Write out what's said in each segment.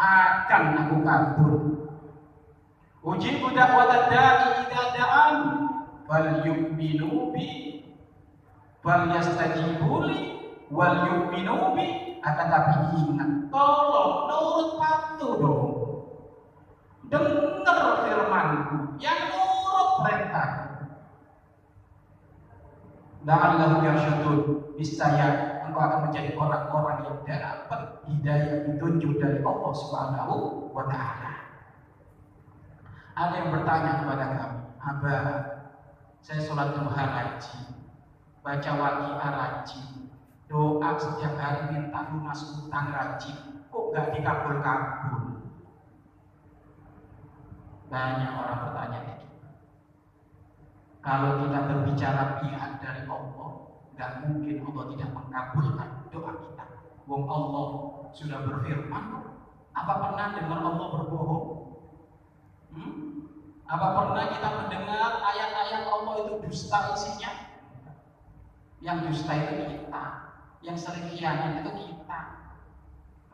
akan aku kabul. Ujibu da'watad da'i idza da'an fal yu'minu bi fal yastajibu li wal yu'minu bi. Akan tapi ingat, tolong nurut patuh dong, dengar firmanku, yang nurut perintah. La'allahu yarsyudun, niscaya engkau akan menjadi orang-orang yang dapat hidayah petunjuk dari Allah Subhanahu wa Ta'ala. Ada yang bertanya kepada kami, Abah, saya sholat duha rajin, baca waqiah rajin, doa setiap hari minta lunas utang rajin, kok gak dikabul-kabul? Banyak orang bertanya begitu. Kalau kita berbicara pihak dari Allah, gak mungkin Allah tidak mengabulkan doa kita. Wong Allah sudah berfirman, apa pernah dengar Allah berbohong? Apa pernah kita mendengar ayat-ayat Allah itu dusta isinya? Yang dusta itu kita, yang sering khianat itu kita.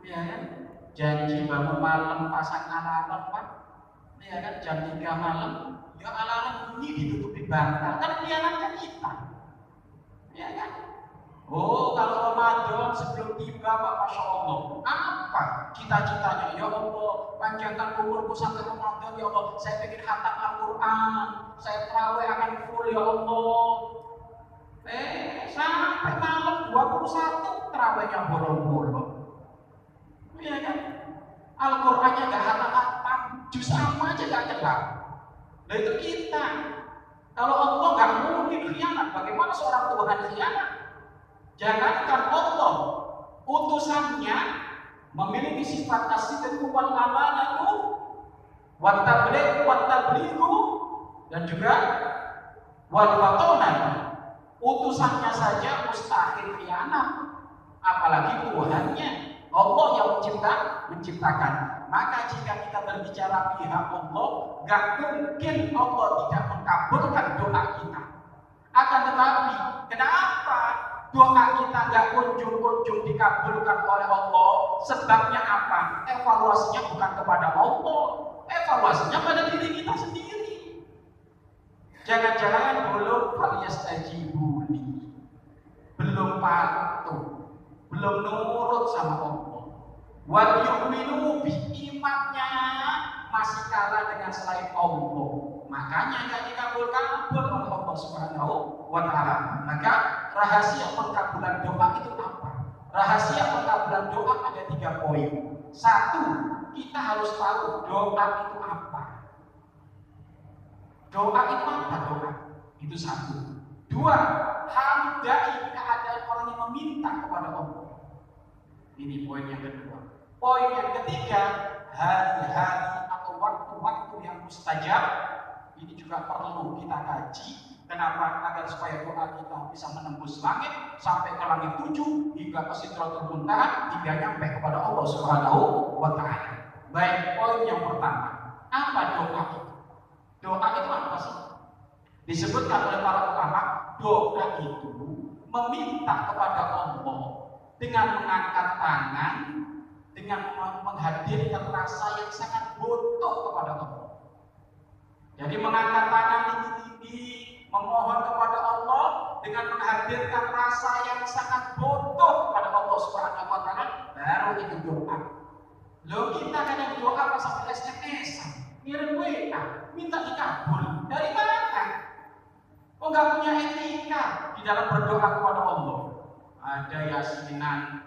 Ya kan? Janji bangun malam pasang alarm, Pak. Ya kan? Jam 3 malam, ya alarm bunyi ditutup di bantal. Kan khianatnya kita. Ya kan? Oh, kalau Ramadan sebelum tiba, Pak, Masya Allah, apa cita-citanya? Ya Allah, panjangkan umurku sampai Ramadan, ya Allah. Saya pengen khatam Al-Quran, saya terawih akan full, ya Allah. Sampai malam 21 terawihnya bolong-bolong. Iya kan? Al-Qurannya gak hatam-hatam, juz amma aja gak jelas. Nah itu kita. Kalau Allah gak mungkin khianat, bagaimana seorang Tuhan khianat? Jangankan Allah, utusannya memiliki sifat as-sidqu wal amanatu wat tablighu dan juga wal fatonah. Utusannya saja mustahil khianat, apalagi Tuhannya. Allah yang menciptakan. Maka jika kita berbicara pihak Allah, gak mungkin Allah tidak mengabulkan doa kita. Akan tetapi, kenapa doa kita gak kunjung-kunjung dikabulkan oleh Allah? Sebabnya apa? Evaluasinya bukan kepada Allah, evaluasinya pada diri kita sendiri. Jangan-jangan belum falyastajibu li, belum patuh, belum nurut sama Allah. Wal yu'minu bi, imannya masih kalah dengan selain Allah. Makanya enggak dikabul-kabul oleh Allah Subhanahu wa Ta'ala. Maka rahasia pengkabulan doa itu apa? Rahasia pengkabulan doa ada 3 poin. 1, kita harus tahu doa itu apa. Doa itu apa? Doa itu 1. 2, hargai keadaan orang yang meminta kepada Allah. Ini poin yang kedua. Poin yang ketiga, hari-hari atau waktu-waktu yang mustajab. Ini juga perlu kita kaji. Kenapa? Agar supaya doa kita bisa menembus langit sampai ke langit 7 hingga ke Sidratul Muntaha hingga nyampe kepada Allah Subhanahu wa Ta'ala. Baik, poin yang pertama, apa doa itu? Doa itu apa sih? Disebutkan oleh para ulama, doa itu meminta kepada Allah dengan mengangkat tangan, dengan menghadirkan rasa yang sangat butuh kepada Allah. Jadi mengangkat tangan tinggi-tinggi, memohon kepada Allah dengan menghadirkan rasa yang sangat butuh kepada Allah Subhanahu wa Ta'ala, baru itu doa. Loh, kita kadang doa pas sampai SMS, ngirim WA, minta dikabul. Dari mana? Oh, nggak punya etika di dalam berdoa kepada Allah. Ada yasinan,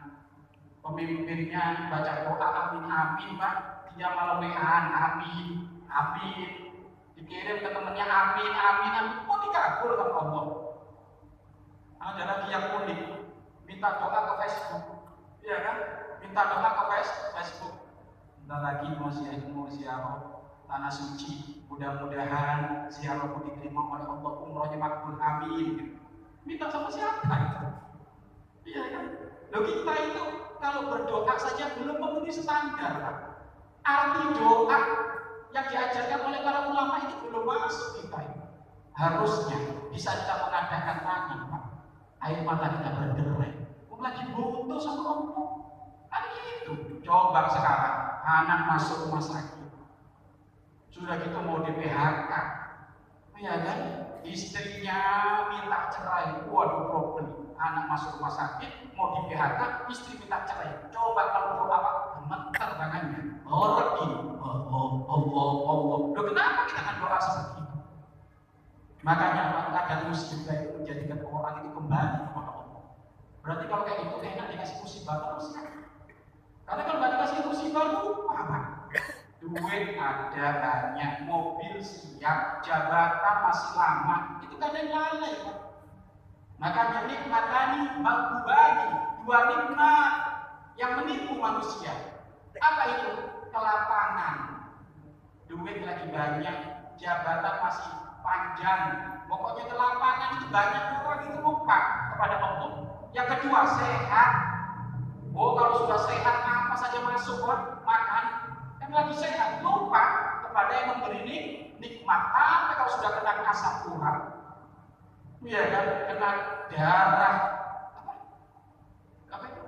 pemimpinnya baca doa amin amin, Pak. Dia malah WA-an amin amin, dikirim ke temannya amin amin amin. Kok dikabul sama Allah? Ada lagi yang unik, minta doa ke Facebook, iya kan? Minta doa ke Facebook. Bentar lagi mau ziarah tanah suci, mudah-mudahan ziarahku diterima oleh Allah, umrohnya makbul amin. Minta sama siapa itu? Iya kan? Loh, kita itu kalau berdoa saja belum memenuhi standar, Pak. Arti doa yang diajarkan oleh para ulama itu belum masuk kita ini. Harusnya bisa kita mengadakan tangan, Pak. Air mata kita berderai. Lagi butuh sama Allah. Kan gitu. Coba sekarang anak masuk rumah sakit, sudah gitu mau di PHK, ya kan? Istrinya minta cerai, waduh problem. Anak masuk rumah sakit, mau di PHK, istri minta cerai. Coba kalau doa apa? Gemeter tangannya. Orang ini, Allah. Loh, kenapa kita akan doa seperti itu? Makanya kadang musibah itu menjadikan orang itu kembali kepada Allah. Berarti kalau kayak itu enak dikasih musibah terus ya. Karena kalau nggak dikasih musibah lupa apa? Duit ada banyak, mobil siap, jabatan masih lama, itu kadang lalai Pak. Makanya nikmatani maghbubani, dua nikmat yang menipu manusia. Apa itu? Kelapangan. Duit lagi banyak, jabatan masih panjang. Pokoknya kelapangan itu banyak orang itu lupa kepada Allah. Yang kedua sehat. Oh kalau sudah sehat apa saja masuk makan. Lagi sehat, lupa kepada yang memberi nikmat. Tapi kalau sudah kena asam urat, ya kan, kena darah apa itu?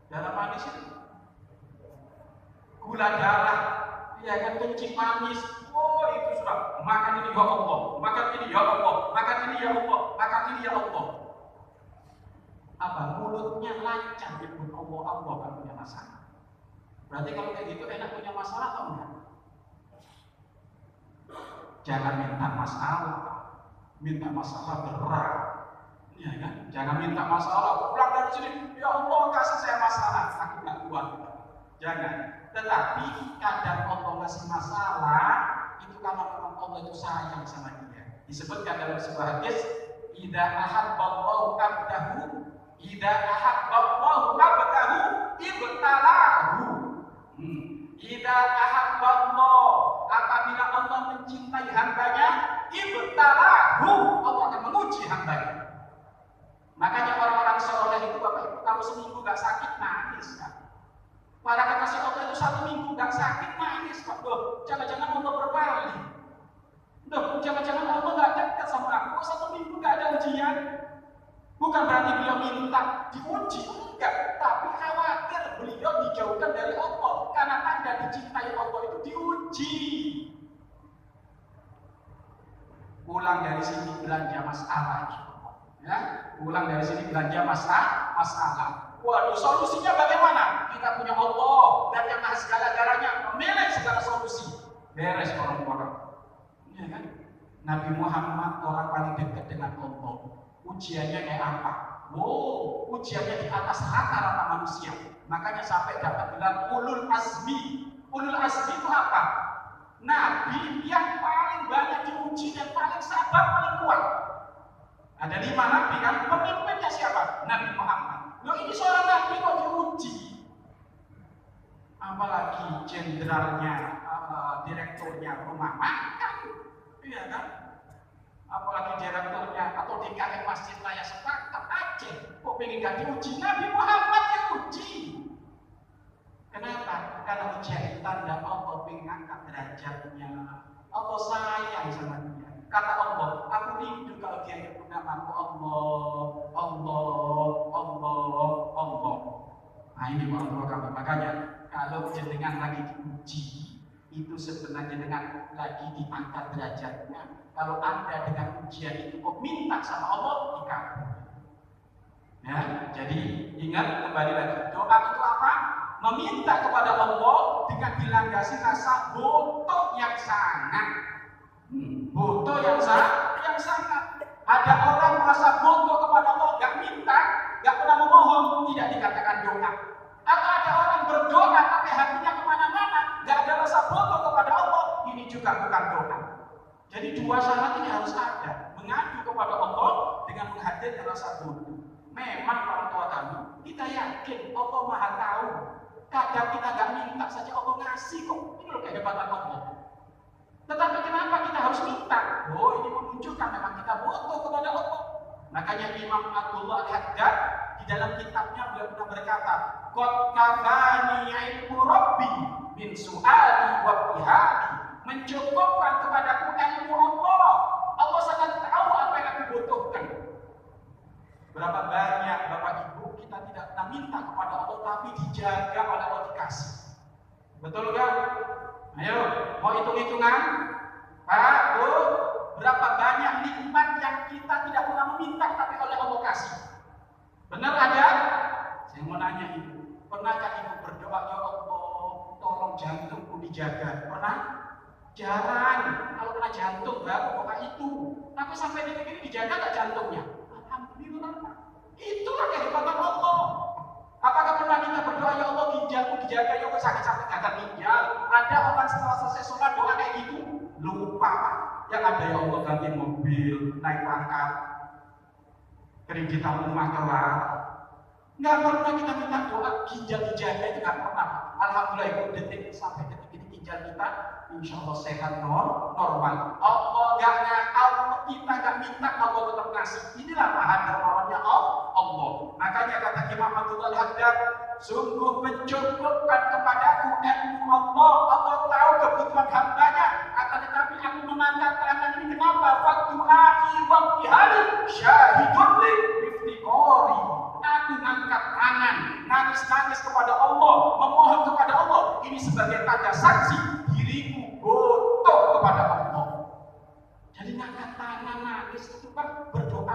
Darah manis itu, gula darah, ya kan, kencing manis. Oh itu sudah makan ini ya Allah, makan ini ya Allah, makan ini ya Allah, makan ini ya Allah. Apa mulutnya lancar nyebut Allah kan punya masalah. Berarti kalau kayak gitu enak punya masalah atau enggak? Jangan minta masalah berat, ya kan? Jangan minta masalah pulang dari sini, ya Allah kasih saya masalah, aku nggak kuat. Jangan. Tetapi kadang Allah ngasih masalah itu karena memang Allah itu sayang sama dia. Disebutkan dalam sebuah hadis, idza ahabballahu abdahu, ibtalahu. Idza ahabballah, apabila Allah mencintai hambanya, ibtalahu, Allah akan menguji hambanya. Makanya orang-orang soleh itu Bapak Ibu kalau seminggu gak sakit nangis kan. Para kekasih Allah itu 1 minggu gak sakit nangis Pak. Loh, jangan-jangan Allah berpaling. Loh, jangan-jangan Allah gak dekat sama aku. 1 minggu gak ada ujian. Bukan berarti beliau minta diuji, enggak, tapi khawatir beliau dijauhkan dari Allah karena tanda dicintai Allah itu diuji. Pulang dari sini belanja masalah, ya, pulang dari sini belanja masalah. Waduh, solusinya bagaimana? Kita punya Allah dan yang maha segala-galanya, memilih segala solusi. Beres orang-orang, ya kan? Nabi Muhammad orang paling dekat dengan Allah. Ujiannya kayak apa? Oh, ujiannya di atas rata-rata manusia. Makanya sampai dapat gelar ulul azmi. Ulul azmi itu apa? Nabi yang paling banyak diuji dan paling sabar, paling kuat. Ada 5 nabi kan? Pemimpinnya siapa? Nabi Muhammad. Loh ini seorang nabi kok diuji? Apalagi jenderalnya, direkturnya rumah makan, iya kan? Apalagi direkturnya atau DKM Masjid Raya Sepakat Aceh, kok pengen gak diuji? Nabi Muhammad yang uji. Kenapa? Karena ujian itu tanda Allah pengen angkat derajatnya. Allah sayang sama dia. Kata Allah, aku rindu kalau dia nyebut namaku Allah. Nah ini orang-orang kami. Makanya kalau jenengan lagi diuji, itu sebenarnya dengan lagi diangkat derajatnya. Kalau Anda dengan ujian itu kok minta sama Allah, dikabul. Ya, jadi ingat kembali lagi, doa itu apa? Meminta kepada Allah dengan dilandasi rasa butuh yang sangat. Butuh yang sangat. Ada orang merasa butuh kepada Allah, gak minta, gak pernah memohon, tidak dikatakan doa. Atau ada orang berdoa tapi hatinya kemana-mana, gak ada rasa butuh kepada Allah, ini juga bukan doa. Jadi 2 syarat ini harus ada, mengadu kepada Allah dengan menghadirkan rasa butuh. Memang orang tua kami, kita yakin Allah Maha Tahu. Kadang kita gak minta saja Allah ngasih kok. Ini loh kehebatan Allah. Tetapi kenapa kita harus minta? Oh ini menunjukkan memang kita butuh kepada Allah. Makanya Imam Abdullah Al-Haddad di dalam kitabnya beliau pernah berkata, "Qad kafani ilmu Rabbi min su'ali wa bihadi." Mencukupkan kepadaku ilmu Allah. Allah sangat tahu apa yang aku butuhkan. Berapa banyak Bapak Ibu kita tidak minta kepada Allah tapi dijaga oleh Allah dikasih. Betul nggak? Ayo, mau hitung-hitungan? Pak, Bu, berapa banyak nikmat yang kita tidak pernah meminta tapi oleh Allah kasih? Benar ada? Saya mau nanya ibu, pernahkah ibu berdoa, ya Allah, tolong jantungku dijaga? Pernah? Jarang. Kalau kena jantung baru doa itu. Tapi sampai detik ini dijaga nggak jantungnya? Alhamdulillah. Itulah kehebatan Allah. Apakah pernah kita berdoa, ya Allah, ginjalku dijaga, ya Allah, sakit-sakit gagal ginjal? Ada orang setelah selesai sholat doa kayak gitu? Lupa. Yang ada, ya Allah, ganti mobil, naik pangkat, kreditan rumah kelar. Nggak pernah kita minta doa ginjal dijaga, itu nggak pernah. Alhamdulillah itu detik sampai detik ini ginjal kita insya Allah sehat normal. Allah nggak ngakal, kita nggak minta, Allah tetap ngasih. Inilah bahan dermawannya Allah. Makanya kata Imam Abdul Haddad, sungguh mencukupkan kepadaku ilmu Allah. Allah tahu kebutuhan hambanya. Akan tetapi aku mengangkat tangan ini kenapa? Faktu akhi wakti hari syahidun li iftiqori. Aku angkat tangan, nangis-nangis kepada Allah, memohon kepada Allah. Ini sebagai tanda saksi diriku butuh kepada Allah. Jadi angkat tangan, nangis itu kan berdoa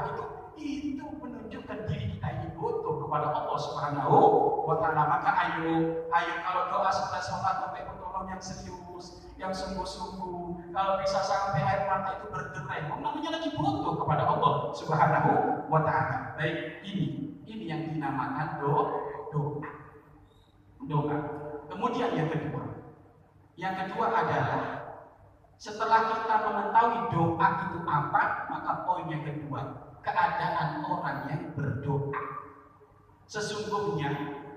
itu menunjukkan diri kita ini butuh kepada Allah Subhanahu wa Ta'ala. Maka ayo kalau doa setelah sholat sampai pertolongan yang serius, yang sungguh-sungguh, kalau bisa sampai air mata itu berderai, namanya lagi butuh kepada Allah Subhanahu wa Ta'ala. Baik, ini yang dinamakan doa. Kemudian yang kedua adalah setelah kita mengetahui doa itu apa, maka poin yang kedua, keadaan orang yang berdoa. Sesungguhnya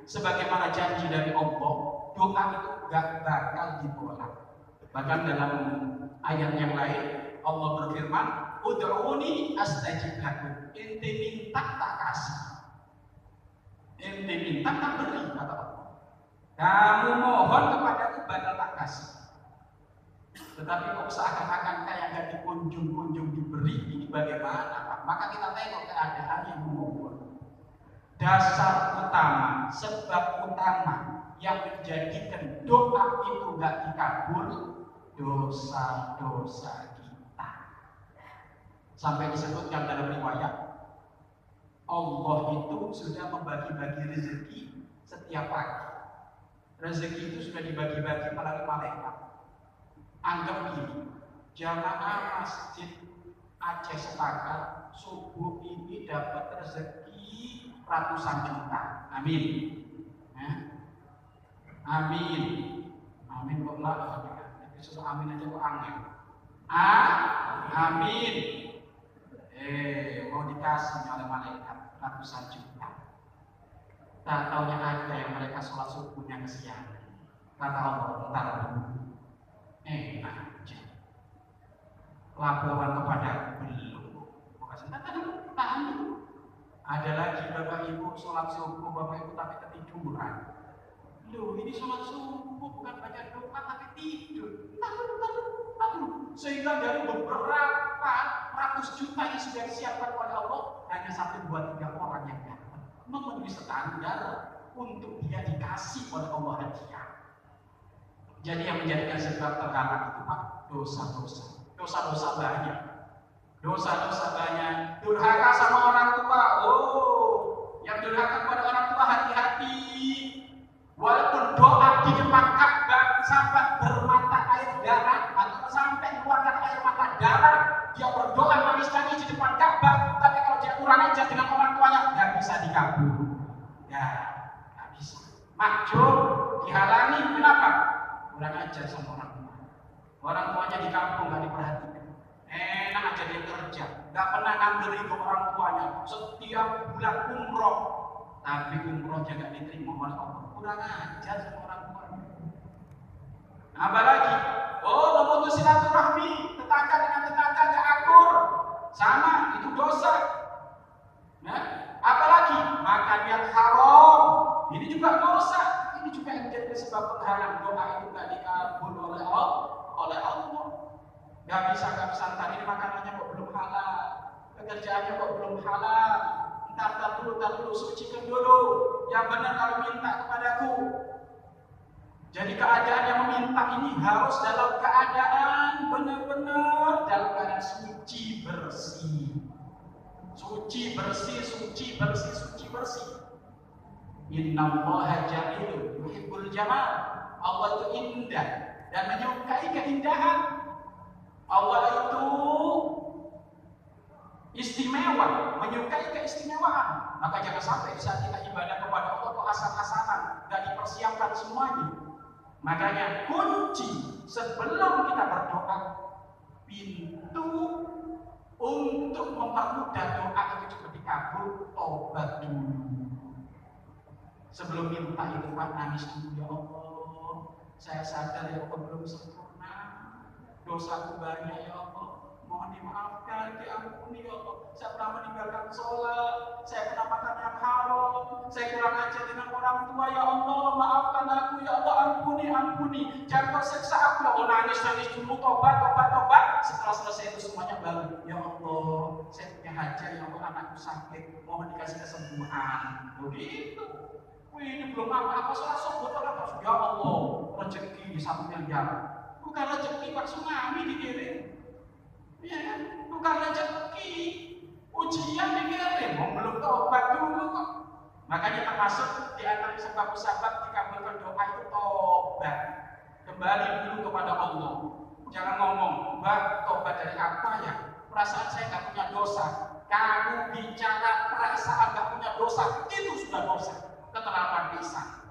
sebagaimana janji dari Allah, doa itu gak bakal ditolak. Bahkan dalam ayat yang lain Allah berfirman, ud'uni astajib lakum. Ente minta tak kasih. Ente minta tak beri, kata Allah. Kamu mohon kepadaku bakal tak kasih. Tetapi kok seakan-akan kayak gak dikunjung-kunjung diberi, ini bagaimana Pak? Maka kita tengok keadaan yang mengukur. Dasar utama, sebab utama yang menjadikan doa itu gak dikabul, dosa-dosa kita. Sampai disebutkan dalam riwayat, Allah itu sudah membagi-bagi rezeki setiap pagi. Rezeki itu sudah dibagi-bagi melalui malaikat. Anggap gini, jamaah masjid Aceh sepakat subuh ini dapat rezeki ratusan juta. Amin. Amin. Amin kok lah. Susah amin aja kok angin. Amin. Mau dikasih oleh malaikat ratusan juta. Tak taunya ada yang mereka sholat subuhnya kesiangan. Kata Allah, bentar dulu. Enak aja. Laporan kepada belum. Tahan dulu. Ada lagi Bapak Ibu sholat subuh, Bapak Ibu tapi ketiduran. Loh, ini sholat subuh bukan baca doa tapi tidur. Tahan. Sehingga dari beberapa ratus juta yang sudah disiapkan oleh Allah, hanya 1, 2, 3 orang yang dapat memenuhi standar untuk dia dikasih oleh Allah hadiah. Jadi yang menjadikan sebab terhalang itu Pak, dosa-dosa banyak. Dosa-dosa banyak. Durhaka sama orang tua. Yang durhaka kepada orang tua hati-hati. Walaupun doa di depan Ka'bah sampai bermata air darah atau sampai keluarkan air mata darah, dia berdoa nangis-nangis di depan Ka'bah, tapi kalau dia kurang ajar dengan orang tuanya nggak bisa dikabul. Ya, nggak bisa. Mahjub dihalangi, kenapa? Kurang ajar sama orang tua. Orang tuanya di kampung nggak diperhatikan. Enak aja dia kerja, nggak pernah ngambil ridho orang tuanya. Setiap bulan umroh, tapi umrohnya nggak diterima oleh Allah. Kurang ajar sama orang tuanya. Apalagi, memutus silaturahmi, tetangga dengan tetangga nggak akur, sama itu dosa. Nah, apalagi makan yang haram, ini juga dosa. Ini juga yang menjadi sebab penghalang doa itu nggak dikabul oleh Allah. Nggak bisa ntar ini makanannya kok belum halal, pekerjaannya kok belum halal. Ntar dulu, sucikan dulu. Yang benar kalau minta kepadaku. Jadi keadaan yang meminta ini harus dalam keadaan benar-benar dalam keadaan suci bersih. Suci bersih, suci bersih, suci bersih. Innallaha jamilun yuhibbul jamal. Allah itu indah dan menyukai keindahan. Allah itu istimewa, menyukai keistimewaan. Maka jangan sampai saat kita ibadah kepada Allah kok asal-asalan, gak dipersiapkan semuanya. Makanya kunci sebelum kita berdoa, pintu untuk mempermudah doa itu cepat dikabul, tobat dulu. Sebelum minta itu Pak, nangis dulu, ya Allah, saya sadar ya Allah belum sempurna, dosaku banyak ya Allah, mohon dimaafkan, diampuni ya Allah. Saya pernah meninggalkan sholat, saya pernah makan yang haram, saya kurang ajar dengan orang tua ya Allah, maafkan aku ya Allah, ampuni, jangan kau seksa aku ya Allah. Nangis dulu, tobat. Setelah selesai itu semuanya baru, ya Allah, saya punya hajat ya Allah, anakku sakit, mohon dikasih kesembuhan. Begitu. Wih, ini belum apa-apa, soal sobat apa? Ya Allah, rezeki satu miliar. Bukan rezeki Pak Tsunami dikirim. Ya kan? Bukan rezeki. Ujian dikirim, belum tobat dulu kok. Makanya termasuk di antara sebab-sebab dikabulkan doa itu tobat. Kembali dulu kepada Allah. Jangan ngomong, Mbak, tobat dari apa ya? Perasaan saya nggak punya dosa. Kamu bicara perasaan nggak punya dosa, itu sudah dosa. Keterlaluan bisa.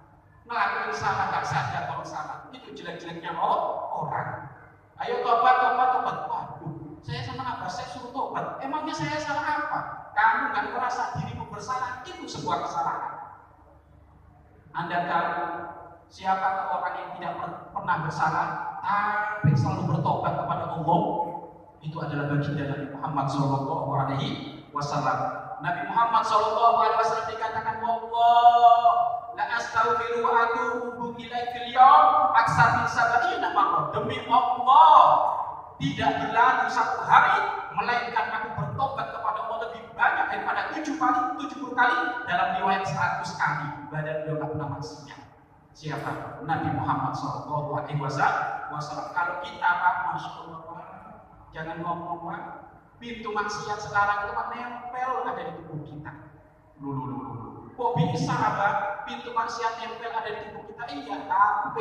Ngelakuin salah nggak sadar kalau salah. Itu jelek-jeleknya orang. Ayo tobat. Waduh, saya sama apa? Saya suruh tobat. Emangnya saya salah apa? Kamu nggak merasa dirimu bersalah, itu sebuah kesalahan. Anda tahu siapa orang yang tidak pernah bersalah, tapi selalu bertobat kepada Allah? Itu adalah baginda Nabi Muhammad SAW. Nabi Muhammad SAW dikatakan, Allah la astaghfiru wa atubu ilaihi fil yaum aksar min sab'ina marrah. Demi Allah, tidak berlalu satu hari melainkan aku bertobat kepada Allah lebih banyak daripada 70 kali, dalam riwayat 100 kali. Badan beliau tak pernah maksiat. Siapa? Nabi Muhammad SAW. Kalau kita Pak, Masya Allah Pak, jangan ngomong Pak, pintu maksiat sekarang itu Pak nempel ada di tubuh kita. Kok bisa Pak pintu maksiat nempel ada di tubuh kita? Iya, HP.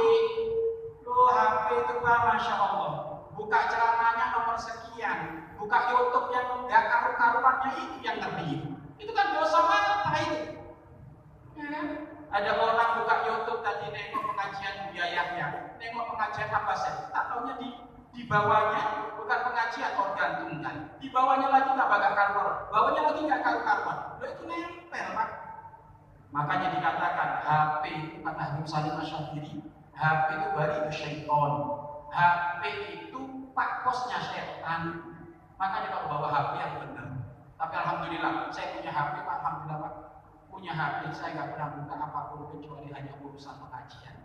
HP itu Pak, Masya Allah. Buka celananya nomor sekian, buka YouTube yang nggak karu-karuannya itu yang ngeri. Itu kan dosa mata itu. Ya kan? Ada orang buka YouTube tadi nengok pengajian Buya Yahya, nengok pengajian apa saja, tak taunya di bawahnya bukan pengajian organ tunggal, di bawahnya lagi nggak bakal karuan, bawahnya lagi nggak karuan, lo itu nempel Pak. Makanya dikatakan HP itu kata Habib Salim Asy'adili, HP itu bari itu syaiton, HP itu pak kosnya setan. Makanya kalau bawa HP yang benar. Tapi alhamdulillah saya punya HP Pak, alhamdulillah Pak. Punya HP saya nggak pernah buka apapun kecuali hanya urusan pengajian.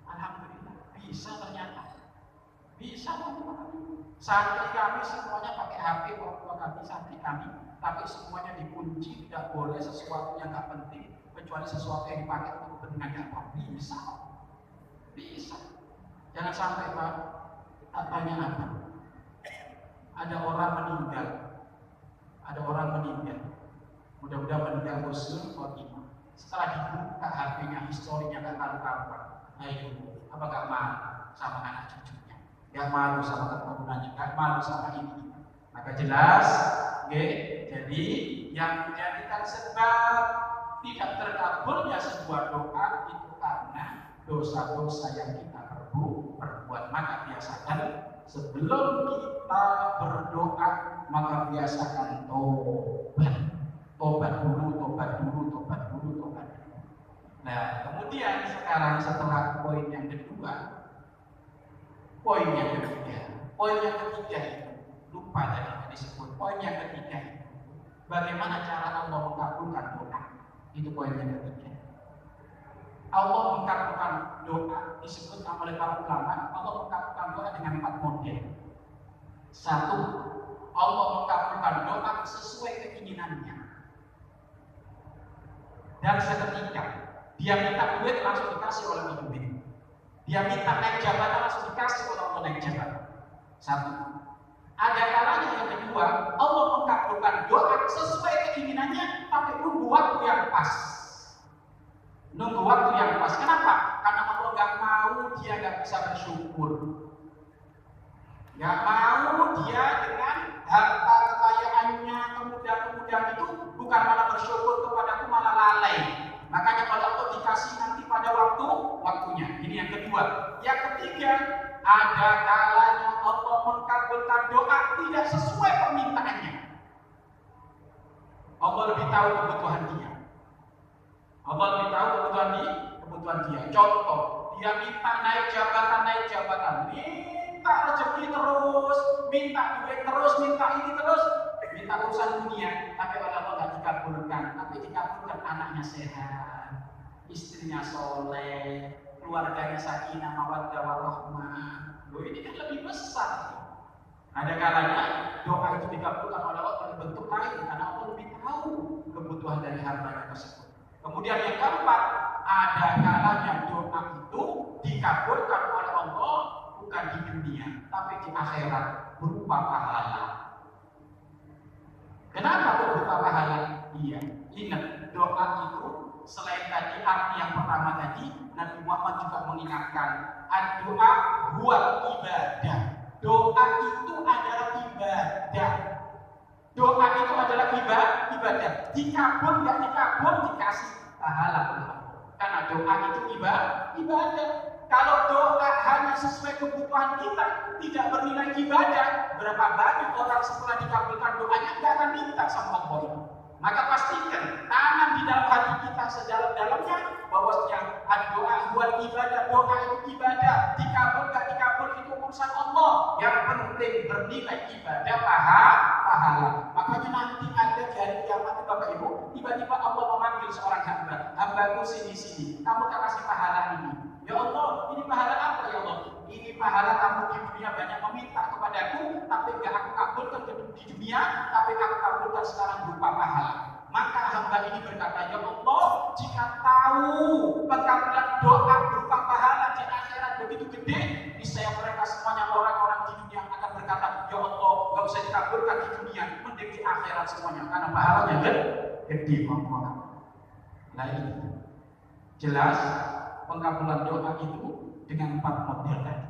Alhamdulillah bisa ternyata. Bisa teman-teman. Santri kami semuanya pakai HP, orang tua kami, santri kami, tapi semuanya dikunci, tidak boleh sesuatu yang nggak penting kecuali sesuatu yang dipakai untuk kepentingan dakwah. Bisa. Jangan sampai Pak, tak tanya apa. Ada orang meninggal. Mudah-mudahan meninggal husnul khotimah. Setelah dibuka HP-nya, historinya nggak karu-karuan. Ayo, apa nggak malu sama anak cucunya? Nggak malu sama keturunannya, nggak malu sama ini. Maka jelas, jadi yang menjadikan sebab tidak terkabulnya sebuah doa itu karena dosa-dosa yang kita perbuat. Maka biasakan sebelum kita berdoa, maka biasakan tobat dulu. Nah, kemudian sekarang setelah poin yang ketiga itu lupa tadi disebut. Poin yang ketiga itu bagaimana cara Allah mengabulkan doa. Itu poin yang ketiga. Allah mengabulkan doa disebut oleh para ulama. Allah mengabulkan doa dengan 4 model. 1, Allah mengabulkan doa sesuai keinginannya. Dan seketika dia minta duit langsung dikasih oleh duit. Dia minta naik jabatan langsung dikasih oleh Allah naik jabatan. Satu. Ada kalanya yang kedua, Allah mengabulkan doa sesuai keinginannya, tapi nunggu waktu yang pas. Nunggu waktu yang pas. Kenapa? Karena Allah nggak mau dia nggak bisa bersyukur. Nggak mau dia dengan harta kekayaannya, kemudahan-kemudahan itu bukan malah bersyukur kepadaku, malah lalai. Makanya kalau Allah dikasih nanti pada waktunya. Ini yang kedua. Yang ketiga, ada kalanya Allah mengabulkan doa tidak sesuai permintaannya. Allah lebih tahu kebutuhan dia. Allah lebih tahu kebutuhan dia. Contoh, dia minta naik jabatan, minta rezeki terus, minta duit terus, minta ini terus, minta urusan dunia, tapi oleh Allah nggak dikabulkan. Tapi dikabulkan anaknya sehat, istrinya soleh, keluarganya sakinah mawaddah warahmah. Loh, ini kan lebih besar. Ada kalanya doa itu dikabulkan oleh Allah dalam bentuk lain karena Allah lebih tahu kebutuhan dari hambanya tersebut. Kemudian yang keempat, ada kalanya doa itu dikabulkan oleh Allah bukan di dunia, tapi di akhirat berupa pahala. Kenapa berupa pahala? Iya, ingat doa itu selain tadi arti yang pertama tadi, Nabi Muhammad juga mengingatkan doa buat ibadah. Doa itu adalah ibadah. Doa itu adalah ibadah. Dikabul nggak dikabul dikasih pahala. Karena doa itu ibadah. Kalau doa hanya sesuai kebutuhan kita, tidak bernilai ibadah, berapa banyak orang setelah dikabulkan doanya nggak akan minta sama Allah. Maka pastikan tanam di dalam hati kita sedalam-dalamnya bahwasanya doa buat ibadah, doa itu ibadah, dikabul nggak dikabul itu urusan Allah. Yang penting bernilai ibadah pahala. Makanya nanti ada di hari kiamat Bapak Ibu, tiba-tiba Allah memanggil seorang hambaku sini, kamu tak kasih pahala ini. Ya Allah, ini pahala apa ya Allah? Ini pahala kamu di dunia banyak meminta kepadaku, tapi enggak aku kabulkan di dunia, tapi aku kabulkan sekarang berupa pahala. Maka hamba ini berkata, ya Allah, jika tahu pengkabulan doa berupa pahala di akhirat begitu gede, niscaya mereka semuanya orang-orang di dunia akan berkata, ya Allah, enggak usah dikabulkan di dunia, mending di akhirat semuanya, karena pahalanya gede. Nah ini jelas pengkabulan doa itu dengan 4 model tadi.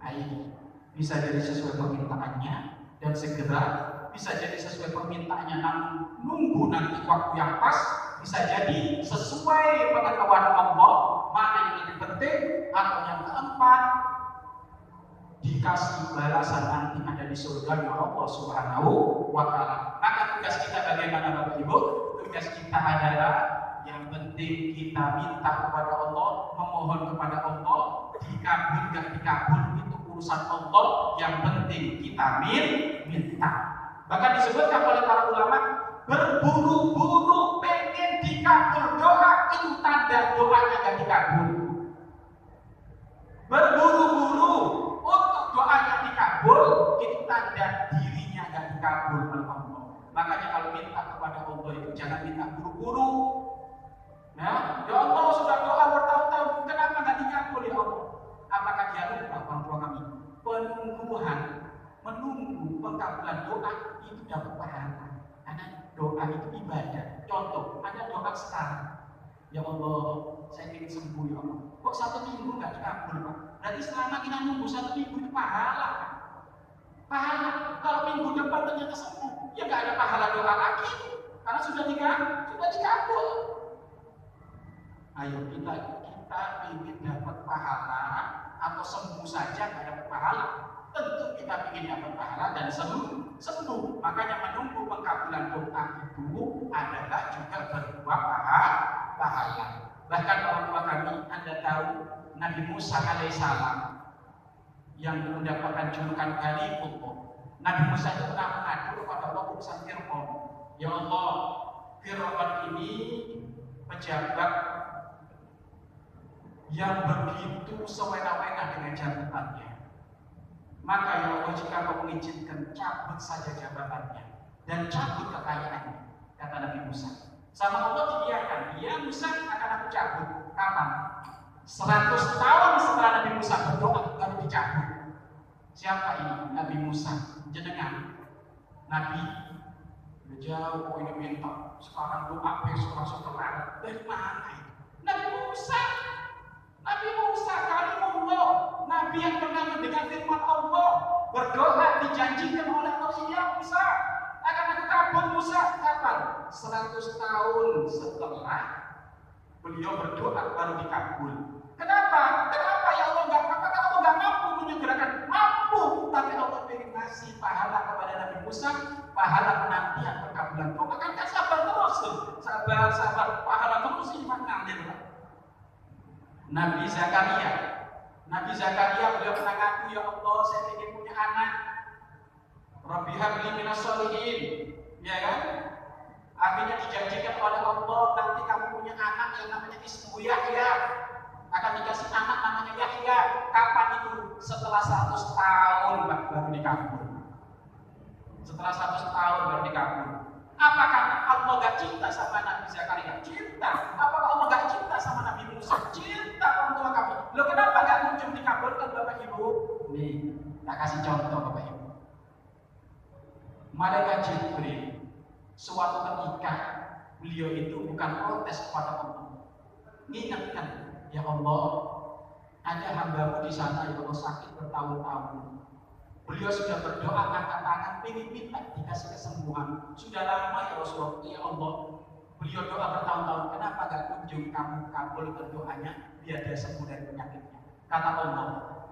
Ini bisa jadi sesuai permintaannya dan segera, bisa jadi sesuai permintaannya namun nunggu nanti waktu yang pas, bisa jadi sesuai pengetahuan Allah mana yang lebih penting, atau yang keempat dikasih balasan nanti ada di surga Allah Subhanahu wa Ta'ala. Maka tugas kita bagaimana Bapak Ibu? Tugas kita adalah yang penting kita minta kepada Allah, memohon kepada Allah, dikabul gak dikabul itu urusan Allah, yang penting kita minta. Bahkan disebutkan oleh para ulama, berburu-buru pengen dikabul doa itu tanda doanya gak dikabul. Berburu-buru untuk doanya dikabul itu tanda dirinya gak dikabul oleh Allah. Makanya kalau minta kepada Allah itu jangan minta buru-buru. Nah, ya Allah sudah doa bertahun-tahun, kenapa nggak dikabul ya Allah? Apakah dia lupa orang tua kami? Penungguan, menunggu pengkabulan doa itu dapat pahala. Karena doa itu ibadah. Contoh, ada doa sekarang. Ya Allah, saya ingin sembuh ya Allah. Kok 1 minggu nggak dikabul Pak? Berarti selama kita nunggu 1 minggu itu pahala. Pahala. Kalau minggu depan ternyata sembuh, ya nggak ada pahala doa lagi. Karena sudah dikabul. Ayo kita ingin dapat pahala atau sembuh saja nggak dapat pahala. Tentu kita ingin dapat pahala dan sembuh. Makanya menunggu pengkabulan doa itu adalah juga berupa pahala. Bahkan orang tua kami, Anda tahu Nabi Musa alaihissalam yang mendapatkan julukan Kalimullah. Nabi Musa itu pernah mengadu kepada Allah urusan Fir'aun. Ya Allah, Fir'aun ini pejabat yang begitu sewena-wena dengan jabatannya. Maka ya Allah, jika kau mengizinkan, cabut saja jabatannya dan cabut kekayaannya, kata Nabi Musa. Sama Allah dibiarkan, dia Musa akan aku cabut. Kapan? 100 tahun setelah Nabi Musa berdoa baru dicabut. Siapa ini? Nabi Musa. Jenengan Nabi udah jauh kok ini minta sekarang doa besok langsung kelar. Dari mana itu? Nabi Musa. Nabi Musa kalimullah, Nabi yang pernah mendengar firman Allah, berdoa dijanjikan oleh Allah, ya Musa akan aku kabul. Musa kapan? 100 tahun setelah beliau berdoa baru dikabul. Kenapa? Kenapa ya Allah nggak? Apakah Allah nggak mampu menyegerakan? Mampu, tapi Allah ingin ngasih pahala kepada Nabi Musa, pahala penantian perkabulan doa. Kan sabar terus tuh, sabar, pahala terus ini ngalir. Nabi Zakaria beliau pernah ngaku, ya Allah saya ingin punya anak. Rabbi habli minas sholihin, ya kan? Akhirnya dijanjikan oleh Allah, nanti kamu punya anak yang namanya Ismu Yahya, akan dikasih anak namanya Yahya. Kapan itu? Setelah 100 tahun baru dikabul. Setelah 100 tahun baru dikabul. Apakah Allah gak cinta sama Nabi Zakaria? Cinta. Apakah Allah gak cinta sama Nabi Musa? Cinta orang tua kami. Loh kenapa gak muncul dikabulkan Bapak Ibu? Nih, tak kasih contoh Bapak Ibu. Malaikat Jibril suatu ketika beliau itu bukan protes kepada Allah, mengingatkan, ya Allah, ada hambamu di sana yang Allah sakit bertahun-tahun. Beliau sudah berdoa angkat tangan, ingin minta dikasih kesembuhan. Sudah lama ya Rasulullah, ya Allah. Beliau doa bertahun-tahun, kenapa gak kunjung kamu kabul berdoanya biar dia sembuh dari penyakitnya? Kata Allah,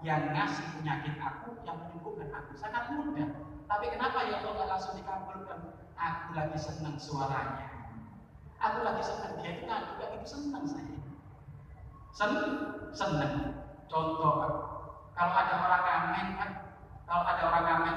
yang ngasih penyakit aku, yang menyembuhkan aku, sangat mudah. Tapi kenapa ya Allah gak langsung dikabulkan? Aku lagi senang suaranya. Aku lagi senang, dia itu ngadu gak gitu senang saya. Senang. Contoh Pak, kalau ada orang ngamen kan, kalau ada orang